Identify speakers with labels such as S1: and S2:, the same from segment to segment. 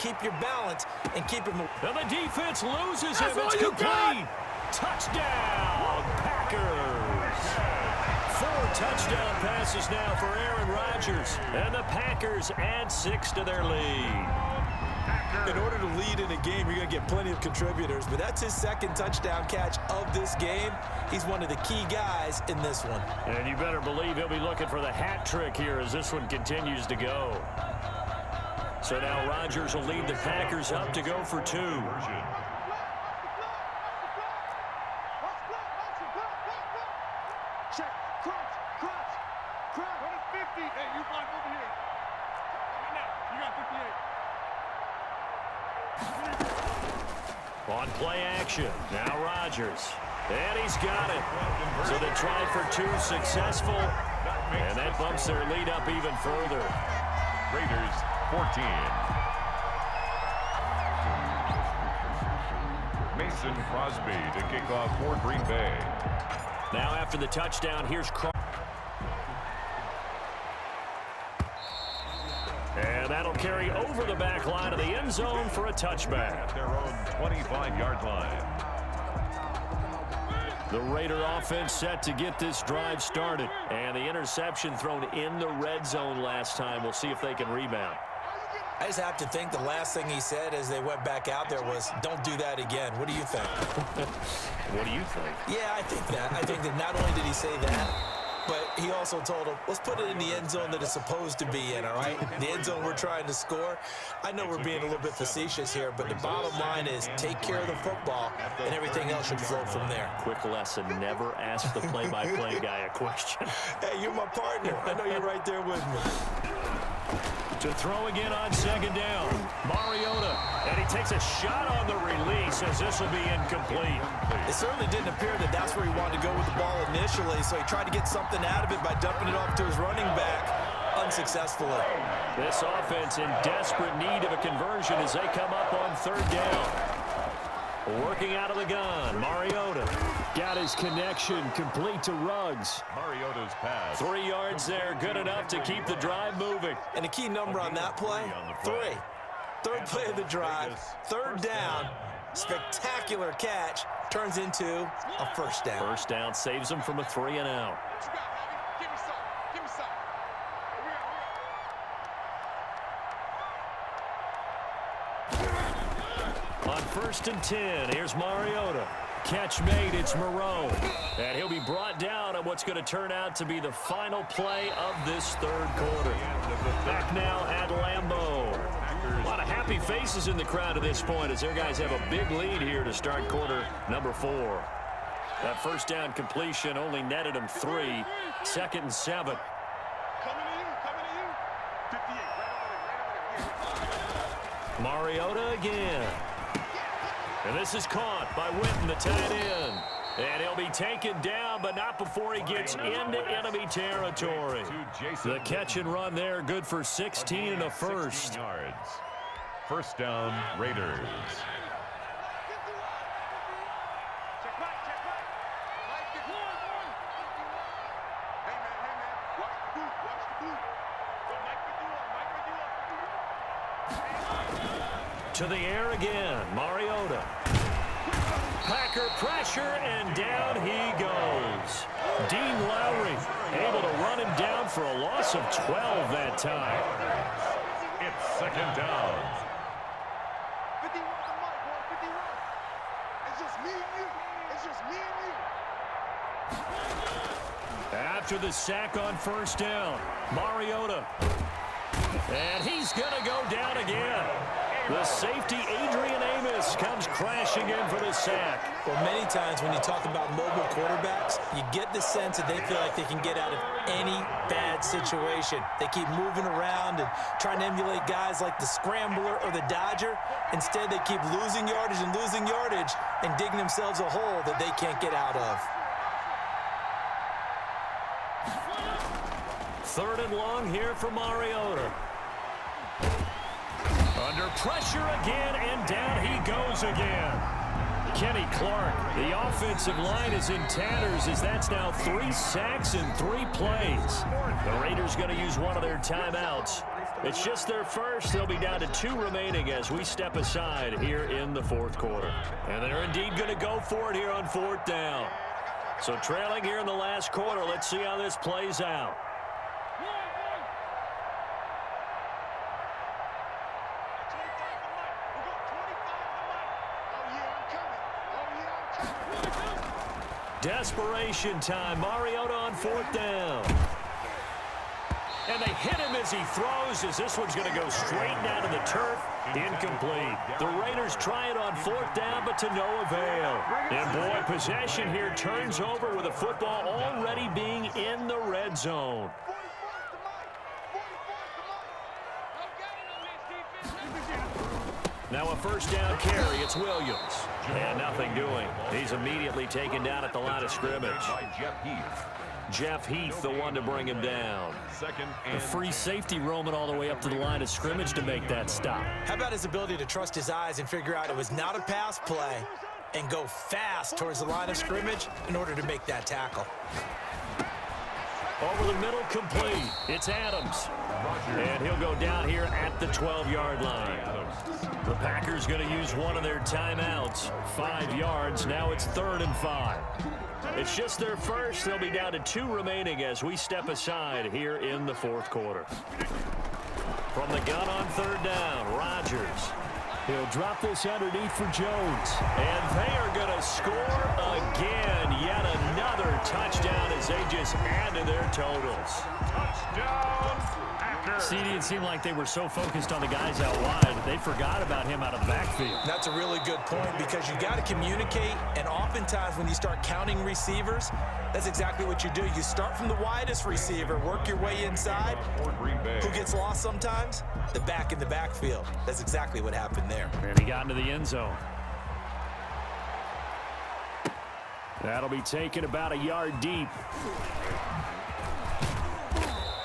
S1: Keep your balance and keep him.
S2: And the defense loses him. It's complete. Touchdown, Packers. 4 touchdown passes now for Aaron Rodgers. And the Packers add 6 to their lead.
S1: In order to lead in a game, you're going to get plenty of contributors, but that's his 2nd touchdown catch of this game. He's one of the key guys in this one.
S2: And you better believe he'll be looking for the hat trick here as this one continues to go. So now Rodgers will lead the Packers up to go for 2. On play action, now Rodgers. And he's got it. So the try for 2 successful. And that bumps their lead up even further.
S3: Raiders 14. Mason Crosby to kick off for Green Bay.
S2: Now after the touchdown, here's Crosby. And that'll carry over the back line of the end zone for a touchback.
S3: At their own 25-yard line.
S2: The Raider offense set to get this drive started. And the interception thrown in the red zone last time. We'll see if they can rebound.
S1: I just have to think the last thing he said as they went back out there was, don't do that again. What do you think?
S2: What do you think?
S1: Yeah, I think that. I think that not only did he say that, but he also told him, let's put it in the end zone that it's supposed to be in, all right? The end zone we're trying to score. I know we're being a little bit facetious here, but the bottom line is take care of the football, and everything else should flow from there.
S2: Quick lesson, never ask the play-by-play guy a question.
S1: Hey, you're my partner. I know you're right there with me.
S2: To throw again on 2nd down, Mariota. And he takes a shot on the release as this will be incomplete.
S1: It certainly didn't appear that that's where he wanted to go with the ball initially, so he tried to get something out of it by dumping it off to his running back unsuccessfully.
S2: This offense in desperate need of a conversion as they come up on 3rd down. Working out of the gun, Mariota got his connection complete to Ruggs.
S3: Mariota's pass.
S2: 3 yards there, good enough to keep the drive moving.
S1: And a key number on that play, 3. 3rd play of the drive, 3rd down, spectacular catch, turns into a 1st down.
S2: 1st down saves them from a 3-and-out. On 1st and 10, here's Mariota. Catch made, it's Moreau. And he'll be brought down on what's going to turn out to be the final play of this 3rd quarter. Back now at Lambeau. A lot of happy faces in the crowd at this point as their guys have a big lead here to start quarter number 4. That 1st down completion only netted him 3. 2nd and 7. Mariota again. And this is caught by Witten, the tight end. And he'll be taken down, but not before he gets into enemy territory. The catch and run there, good for 16 and a 1st.
S3: 1st down, Raiders.
S2: To the air again, Mariota. Packer pressure, and down he goes. Dean Lowry able to run him down for a loss of 12 that time.
S3: It's 2nd down.
S4: 51 the mic, boy, 51. It's just me and you. It's just me and you.
S2: After the sack on 1st down, Mariota. And he's going to go down again. The safety, Adrian Amos, comes crashing in for the sack.
S1: Well, many times when you talk about mobile quarterbacks, you get the sense that they feel like they can get out of any bad situation. They keep moving around and trying to emulate guys like the Scrambler or the Dodger. Instead, they keep losing yardage and digging themselves a hole that they can't get out of.
S2: 3rd and long here for Mariota. Under pressure again, and down he goes again. Kenny Clark, the offensive line is in tatters as that's now 3 sacks in 3 plays. The Raiders going to use one of their timeouts. It's just their first. They'll be down to 2 remaining as we step aside here in the fourth quarter. And they're indeed going to go for it here on 4th down. So trailing here in the last quarter. Let's see how this plays out. Desperation time. Mariota on 4th down. And they hit him as he throws, as this one's going to go straight down to the turf. Incomplete. The Raiders try it on 4th down, but to no avail. And boy, possession here turns over with the football already being in the red zone. Now a first down carry. It's Williams. And nothing doing. He's immediately taken down at the line of scrimmage. Jeff Heath, the one to bring him down.
S5: A free safety roaming all the way up to the line of scrimmage to make that stop.
S1: How about his ability to trust his eyes and figure out it was not a pass play and go fast towards the line of scrimmage in order to make that tackle.
S2: Over the middle, complete. It's Adams. And he'll go down here at the 12-yard line. The Packers going to use one of their timeouts. 5 yards. Now it's 3rd and 5. It's just their first. They'll be down to 2 remaining as we step aside here in the fourth quarter. From the gun on 3rd down, Rodgers.
S5: He'll drop this underneath for Jones.
S2: And they are going to score again. Yet another touchdown as they just add to their totals.
S3: Touchdown, Packers.
S5: See, it didn't seem like they were so focused on the guys out wide, they forgot about him out of the backfield.
S1: That's a really good point because you got to communicate, and oftentimes when you start counting receivers, that's exactly what you do. You start from the widest receiver, work your way inside. Who gets lost sometimes? The back in the backfield. That's exactly what happened there.
S5: And he got into the end zone. That'll be taken about a yard deep.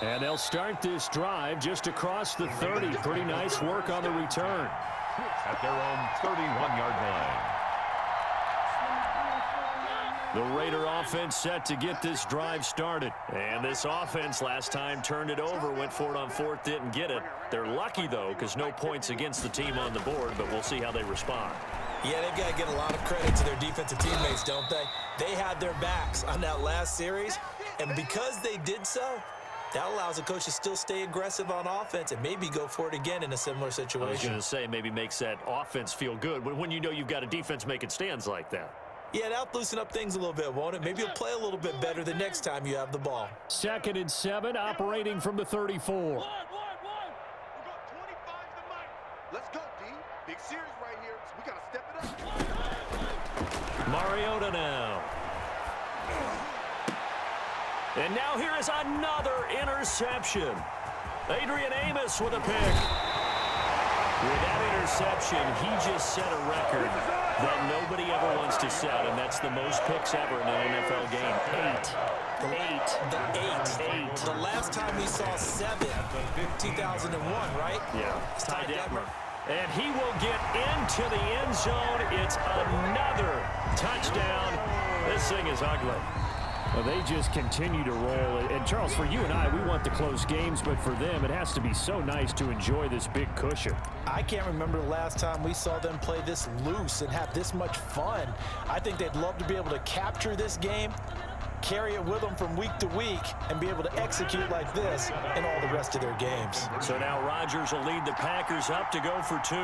S5: And they'll start this drive just across the 30. Pretty nice work on the return.
S3: At their own 31-yard line.
S2: The Raider offense set to get this drive started. And this offense last time turned it over, went for it on 4th, didn't get it. They're lucky, though, because no points against the team on the board, but we'll see how they respond.
S1: Yeah, they've got to give a lot of credit to their defensive teammates, don't they? They had their backs on that last series, and because they did so, that allows the coach to still stay aggressive on offense and maybe go for it again in a similar situation.
S2: I was going to say, maybe makes that offense feel good when you know you've got a defense making stands like that.
S1: Yeah, that'll loosen up things a little bit, won't it? Maybe you'll play a little bit better the next time you have the ball.
S5: 2nd and 7, operating from the 34.
S4: We got 25 to Mike. Let's go, D. Big series right here. So we got to step it up.
S2: Mariota now. And now here is another interception. Adrian Amos with a pick. With that interception, he just set a record that nobody ever wants to set, and that's the most picks ever in an NFL game. 8.
S1: The last time we saw 7, 2001, right?
S2: Yeah, Ty Detmer. And he will get into the end zone. It's another touchdown. This thing is ugly.
S5: Well, they just continue to roll. And, Charles, for you and I, we want the close games, but for them, it has to be so nice to enjoy this big cushion.
S1: I can't remember the last time we saw them play this loose and have this much fun. I think they'd love to be able to capture this game, carry it with them from week to week, and be able to execute like this in all the rest of their games.
S2: So now Rodgers will lead the Packers up to go for 2.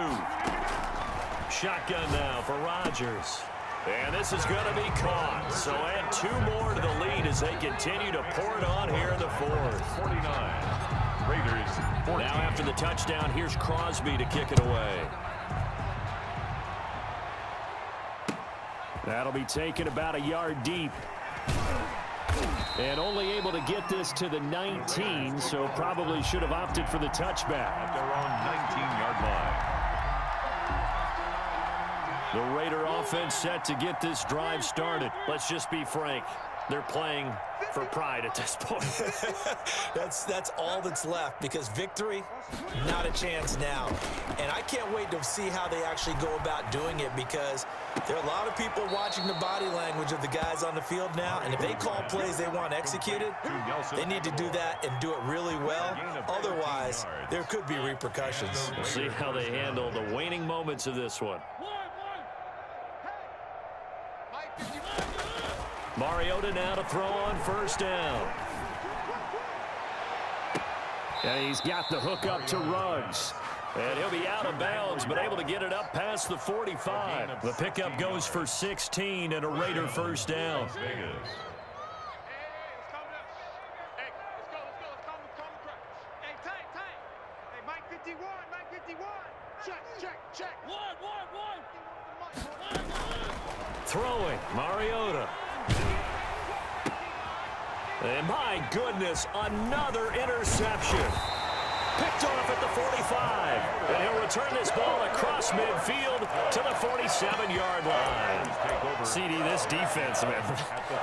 S2: Shotgun now for Rodgers. And this is going to be caught. So add 2 more to the lead as they continue to pour it on here in the fourth.
S3: 49. Raiders 14.
S2: Now after the touchdown, here's Crosby to kick it away.
S5: That'll be taken about a yard deep. And only able to get this to the 19, so probably should have opted for the touchback.
S3: At their own 19-yard line.
S2: The Raider offense set to get this drive started. Let's just be frank. They're playing for pride at this point.
S1: That's all that's left, because victory, not a chance now. And I can't wait to see how they actually go about doing it, because there are a lot of people watching the body language of the guys on the field now, and if they call plays they want executed, they need to do that and do it really well. Otherwise, there could be repercussions.
S2: We'll see how they handle the waning moments of this one. Mariota now to throw on first down.
S5: And he's got the hook up to Ruggs.
S2: And he'll be out of bounds, but able to get it up past the 45. The pickup goes for 16 and a Raider first down. Throwing, Mariota. And my goodness, another interception. Picked off at the 45. And he'll return this ball across midfield to the 47-yard line. CD, this defense, man,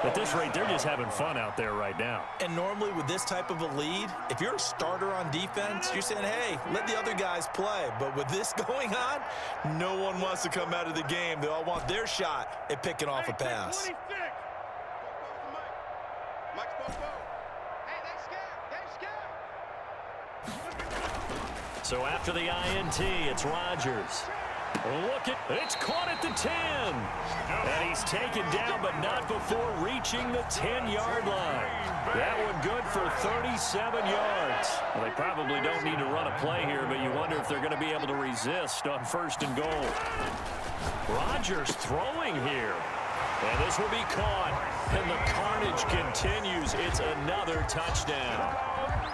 S2: at this rate, they're just having fun out there right now.
S1: And normally with this type of a lead, if you're a starter on defense, you're saying, hey, let the other guys play. But with this going on, no one wants to come out of the game. They all want their shot at picking off a pass.
S2: So after the INT, it's Rodgers. It's caught at the 10. And he's taken down, but not before reaching the 10-yard line. That one good for 37 yards. Well, they probably don't need to run a play here, but you wonder if they're going to be able to resist on first and goal. Rodgers throwing here. And this will be caught. And the carnage continues. It's another touchdown.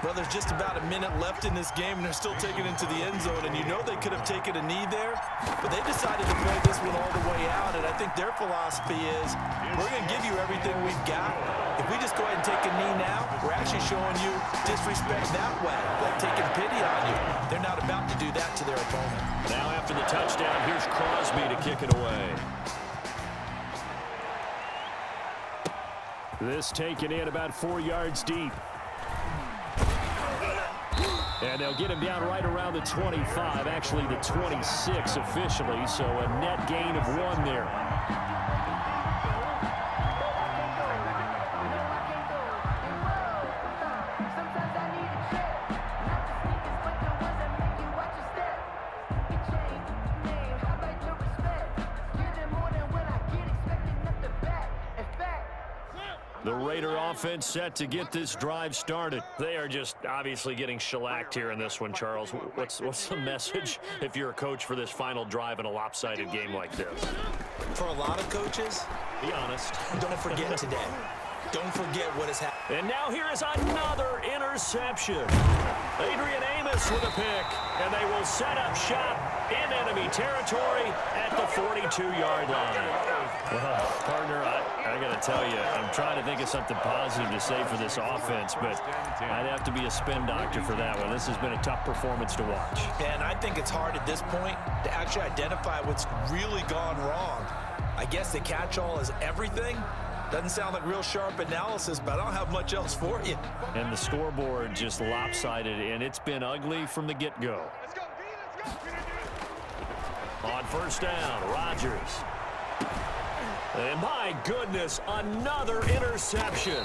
S1: Well, there's just about a minute left in this game, and they're still taking it into the end zone. And you know they could have taken a knee there, but they decided to play this one all the way out. And I think their philosophy is, we're going to give you everything we've got. If we just go ahead and take a knee now, we're actually showing you disrespect that way, like taking pity on you. They're not about to do that to their opponent.
S2: Now after the touchdown, here's Crosby to kick it away.
S5: This taken in about 4 yards deep. And they'll get him down right around the 25, actually the 26 officially, so a net gain of 1 there.
S2: The Raider offense set to get this drive started. They are just obviously getting shellacked here in this one, Charles. What's the message if you're a coach for this final drive in a lopsided game like this?
S1: For a lot of coaches,
S2: be honest,
S1: don't forget today. Don't forget what has happened.
S2: And now here is another interception. Adrian Amos with a pick, and they will set up shop in enemy territory at the 42-yard line. Well, partner, I got to tell you, I'm trying to think of something positive to say for this offense, but I'd have to be a spin doctor for that one. This has been a tough performance to watch.
S1: And I think it's hard at this point to actually identify what's really gone wrong. I guess the catch-all is everything. Doesn't sound like real sharp analysis, but I don't have much else for you.
S2: And the scoreboard just lopsided, and it's been ugly from the get-go. On first down, Rodgers. And my goodness, another interception.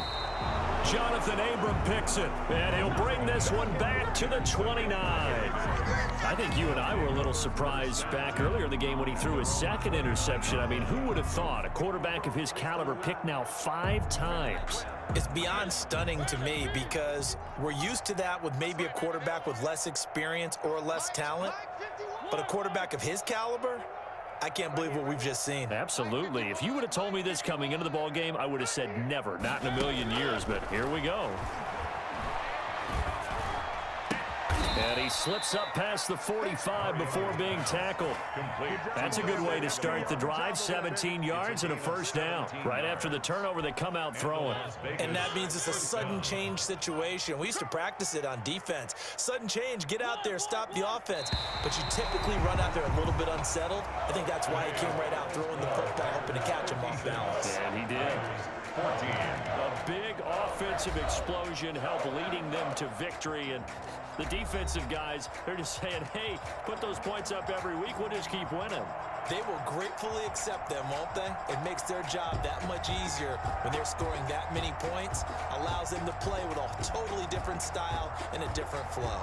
S2: Jonathan Abram picks it, and he'll bring this one back to the 29. I think you and I were a little surprised back earlier in the game when he threw his second interception. I mean, who would have thought a quarterback of his caliber picked now 5 times?
S1: It's beyond stunning to me because we're used to that with maybe a quarterback with less experience or less talent. But a quarterback of his caliber, I can't believe what we've just seen.
S2: Absolutely. If you would have told me this coming into the ball game, I would have said never, not in a million years, but here we go. And he slips up past the 45 before being tackled. That's a good way to start the drive. 17 yards and a first down. Right after the turnover, they come out throwing.
S1: And that means it's a sudden change situation. We used to practice it on defense. Sudden change, get out there, stop the offense. But you typically run out there a little bit unsettled. I think that's why he came right out throwing the football, hoping to catch him off balance.
S2: And he did.
S3: 14.
S2: A big offensive explosion helped leading them to victory. And the defensive guys, they're just saying, hey, put those points up every week. We'll just keep winning.
S1: They will gratefully accept them, won't they? It makes their job that much easier when they're scoring that many points. Allows them to play with a totally different style and a different flow.